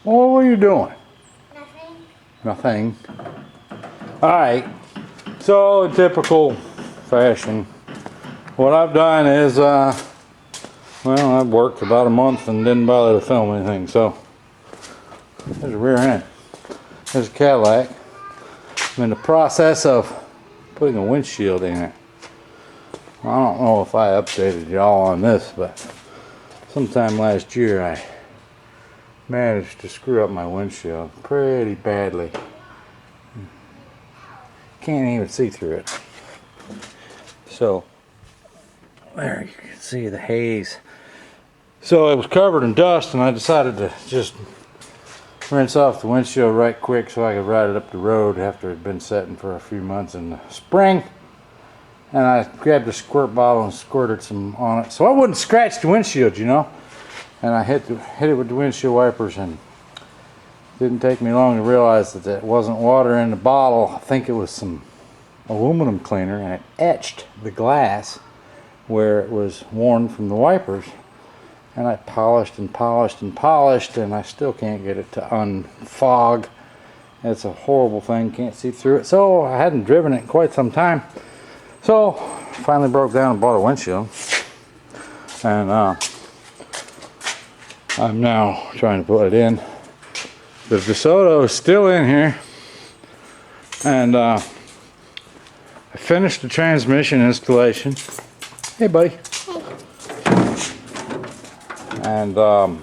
What were you doing? Nothing. Nothing. Alright, so in typical fashion, what I've done is, well, I've worked about a month and didn't bother to film anything, so there's a rear end. There's a Cadillac. I'm in the process of putting a windshield in it. I don't know if I updated y'all on this, but sometime last year I managed to screw up my windshield pretty badly. Can't even see through it. So there you can see the haze. So it was covered in dust, and I decided to just rinse off the windshield right quick so I could ride it up the road after it had been setting for a few months in the spring. And I grabbed a squirt bottle and squirted some on it so I wouldn't scratch the windshield, you know. And I hit it with the windshield wipers, and it didn't take me long to realize that it wasn't water in the bottle. I think it was some aluminum cleaner, and it etched the glass where it was worn from the wipers. And I polished and polished and polished, and I still can't get it to unfog. It's a horrible thing, can't see through it. So I hadn't driven it in quite some time. So finally broke down and bought a windshield. And I'm now trying to put it in. The Desoto is still in here. And I finished the transmission installation. Hey, buddy. And well,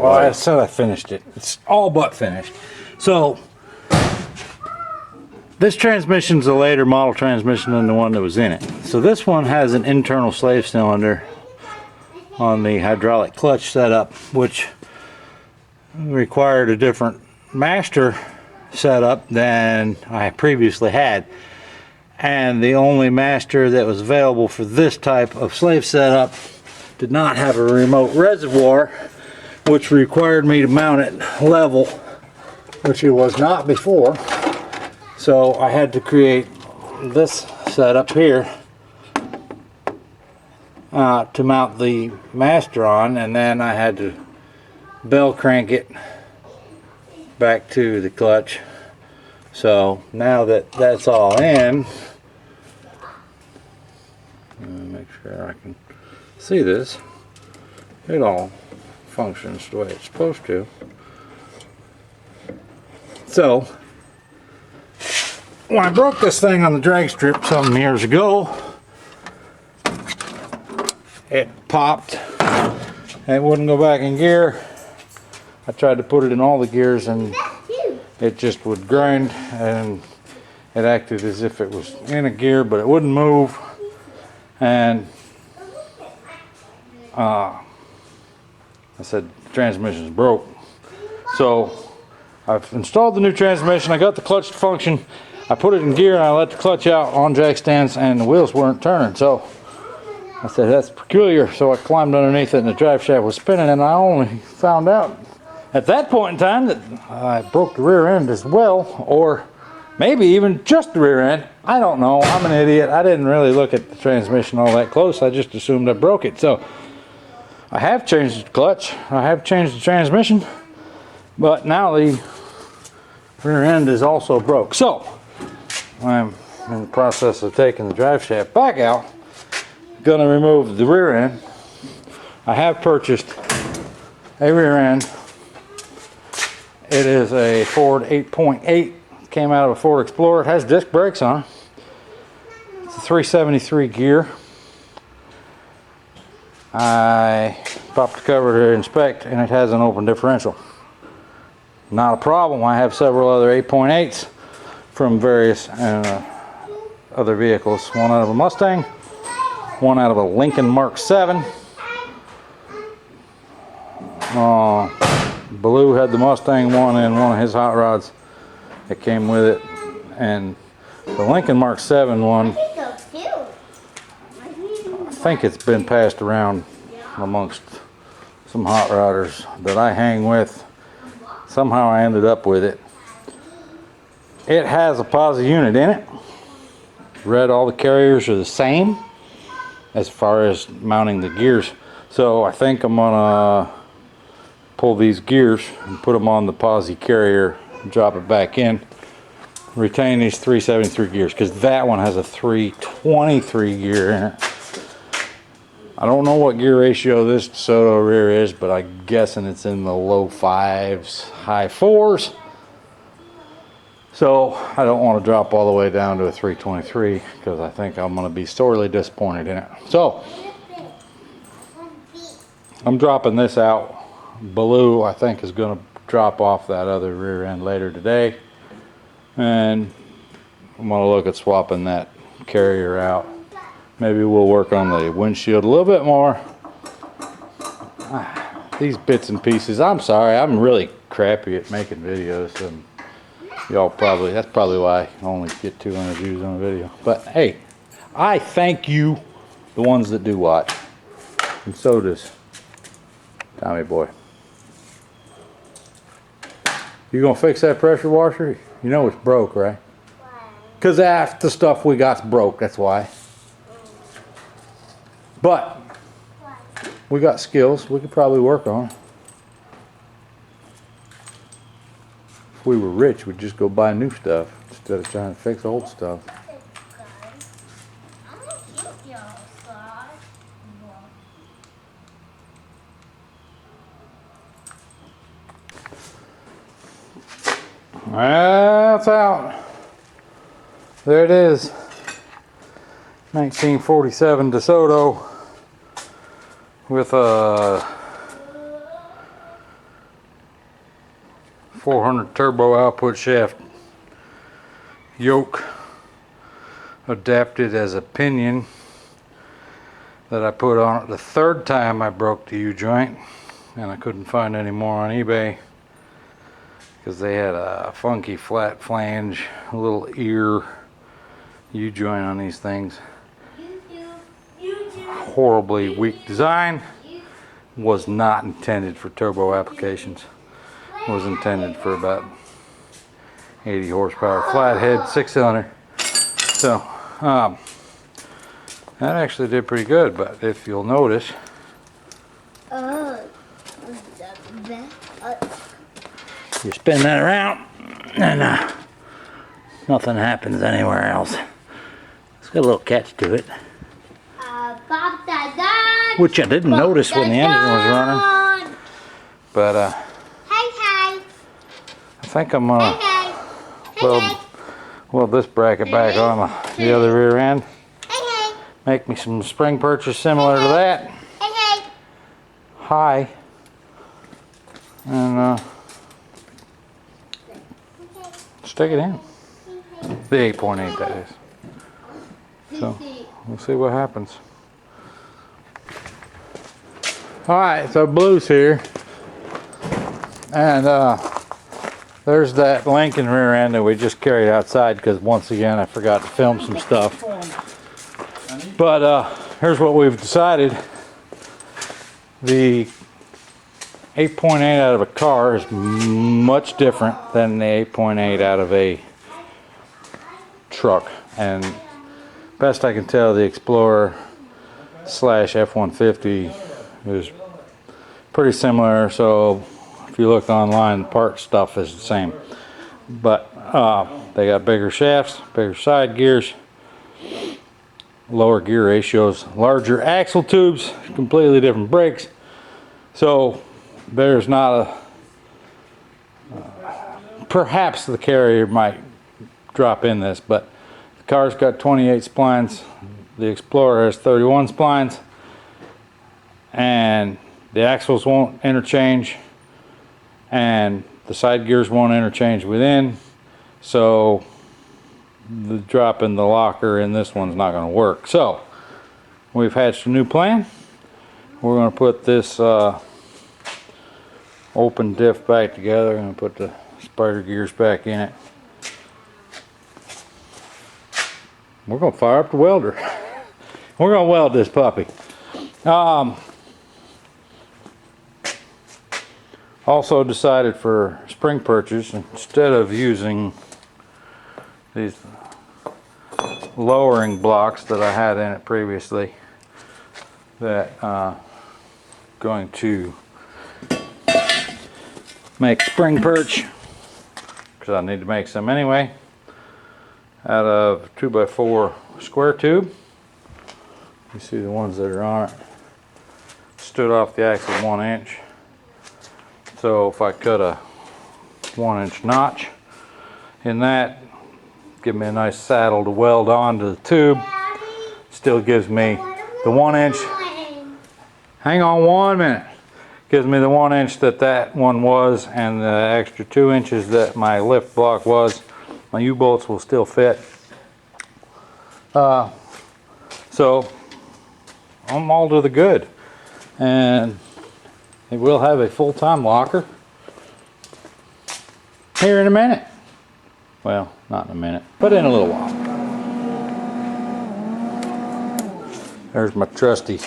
I said I finished it. It's all but finished. So this transmission's a later model transmission than the one that was in it. So this one has an internal slave cylinder on the hydraulic clutch setup, which required a different master setup than I previously had. And the only master that was available for this type of slave setup did not have a remote reservoir, which required me to mount it level, which it was not before. So I had to create this setup here to mount the master on, and then I had to bell crank it back to the clutch. So now that that's all in, make sure I can see this. It all functions the way it's supposed to. So when I broke this thing on the drag strip some years ago, it popped and it wouldn't go back in gear. I tried to put it in all the gears and it just would grind, and it acted as if it was in a gear, but it wouldn't move. And I said the transmission's broke. So I've installed the new transmission. I got the clutch to function. I put it in gear and I let the clutch out on jack stands, and the wheels weren't turning. So I said that's peculiar. So I climbed underneath it and the drive shaft was spinning, and I only found out at that point in time that I broke the rear end as well, or maybe even just the rear end. I don't know. I'm an idiot. I didn't really look at the transmission all that close. I just assumed I broke it. So I have changed the clutch. I have changed the transmission, but now the rear end is also broke. So I'm in the process of taking the drive shaft back out. Going to remove the rear end. I have purchased a rear end. It is a Ford 8.8. Came out of a Ford Explorer. It has disc brakes on. It's a 373 gear. I popped the cover to inspect, and it has an open differential. Not a problem. I have several other 8.8s from various other vehicles. One out of a Mustang, one out of a Lincoln Mark 7. Baloo had the Mustang one in one of his hot rods that came with it, and the Lincoln Mark 7 one, I think it's been passed around amongst some hot rodders that I hang with. Somehow I ended up with it. It has a posi unit in it. Read all the carriers are the same as far as mounting the gears. So I think I'm gonna pull these gears and put them on the posi carrier, drop it back in, retain these 373 gears, because that one has a 323 gear in it. I don't know what gear ratio this DeSoto rear is, but I'm guessing it's in the low 5s, high 4s. So I don't want to drop all the way down to a 323 because I think I'm going to be sorely disappointed in it. So I'm dropping this out. Blue, I think, is going to drop off that other rear end later today. And I'm going to look at swapping that carrier out. Maybe we'll work on the windshield a little bit more. These bits and pieces, I'm sorry, I'm really crappy at making videos, and y'all probably, that's probably why I only get 200 views on a video. But hey, I thank you, the ones that do watch. And so does Tommy boy. You gonna fix that pressure washer? You know it's broke, right? Why? Because half the stuff we got's broke, that's why. But we got skills we could probably work on. If we were rich, we'd just go buy new stuff instead of trying to fix old stuff. That's out. There it is. 1947 DeSoto with a 400 turbo output shaft yoke adapted as a pinion that I put on it the third time I broke the U-joint, and I couldn't find any more on eBay because they had a funky flat flange, a little ear U-joint on these things. Horribly weak design. Was not intended for turbo applications. Was intended for about 80 horsepower flathead 6-cylinder. So that actually did pretty good, but if you'll notice, you spin that around and nothing happens anywhere else. It's got a little catch to it, which I didn't notice when the engine was running. But I think I'm gonna weld this bracket back on the other rear end. Make me some spring purchase similar to that. Hi. And stick it in. The 8.8 that is. So we'll see what happens. Alright, so Blue's here. And there's that Lincoln rear end that we just carried outside because once again I forgot to film some stuff. But here's what we've decided. The 8.8 out of a car is much different than the 8.8 out of a truck, and best I can tell, the Explorer slash F-150 is pretty similar. So if you look online, the part stuff is the same, but they got bigger shafts, bigger side gears, lower gear ratios, larger axle tubes, completely different brakes. So there's not a perhaps the carrier might drop in this, but the car's got 28 splines, the Explorer has 31 splines, and the axles won't interchange and the side gears won't interchange within, so the drop in the locker in this one's not going to work. So we've hatched a new plan. We're going to put this open diff back together and put the spider gears back in it. We're going to fire up the welder. We're going to weld this puppy. Also decided for spring purchase, instead of using these lowering blocks that I had in it previously, that going to make spring perch, because I need to make some anyway, out of 2x4 square tube. You see the ones that are on it stood off the axle 1 inch. So if I cut a 1 inch notch in that, give me a nice saddle to weld onto the tube. Still gives me the 1 inch. Hang on 1 minute. Gives me the 1 inch that one was, and the extra 2 inches that my lift block was. My U-bolts will still fit. So I'm all to the good, and it will have a full-time locker here in a minute. Well, not in a minute, but in a little while. There's my trusty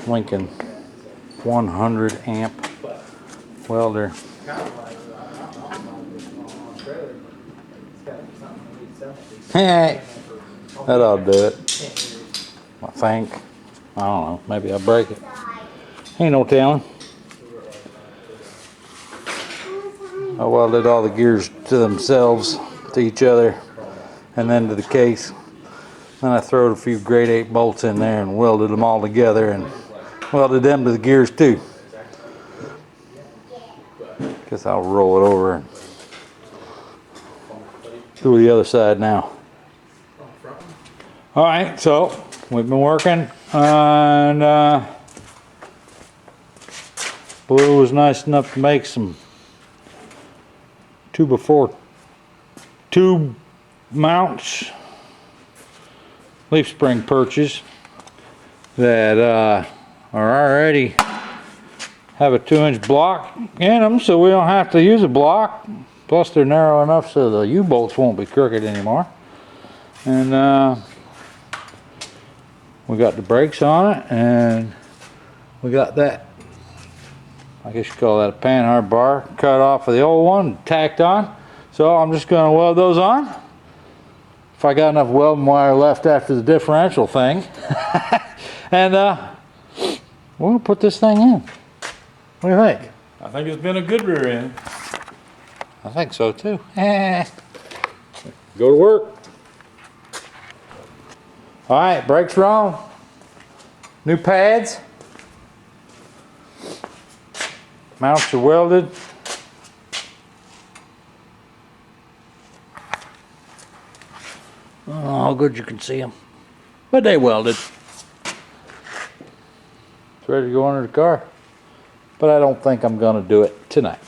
Lincoln 100 amp welder. Hey, that ought to do it, I think. I don't know, maybe I'll break it. Ain't no telling. I welded all the gears to themselves, to each other, and then to the case. Then I throwed a few grade 8 bolts in there and welded them all together, and welded them to the gears too. Guess I'll roll it over and do the other side now. Alright, so we've been working on Blue was nice enough to make some 2x4 tube mounts, leaf spring perches that are already have a 2-inch block in them, so we don't have to use a block. Plus they're narrow enough so the U-bolts won't be crooked anymore. And we got the brakes on it, and we got that, I guess you call that a panhard bar, cut off of the old one, tacked on. So I'm just going to weld those on. If I got enough welding wire left after the differential thing. And we're going to put this thing in. What do you think? I think it's been a good rear end. I think so too. Go to work. Alright, brakes are on. New pads. Mounts are welded. Oh, how good you can see them. But they welded. It's ready to go under the car. But I don't think I'm going to do it tonight.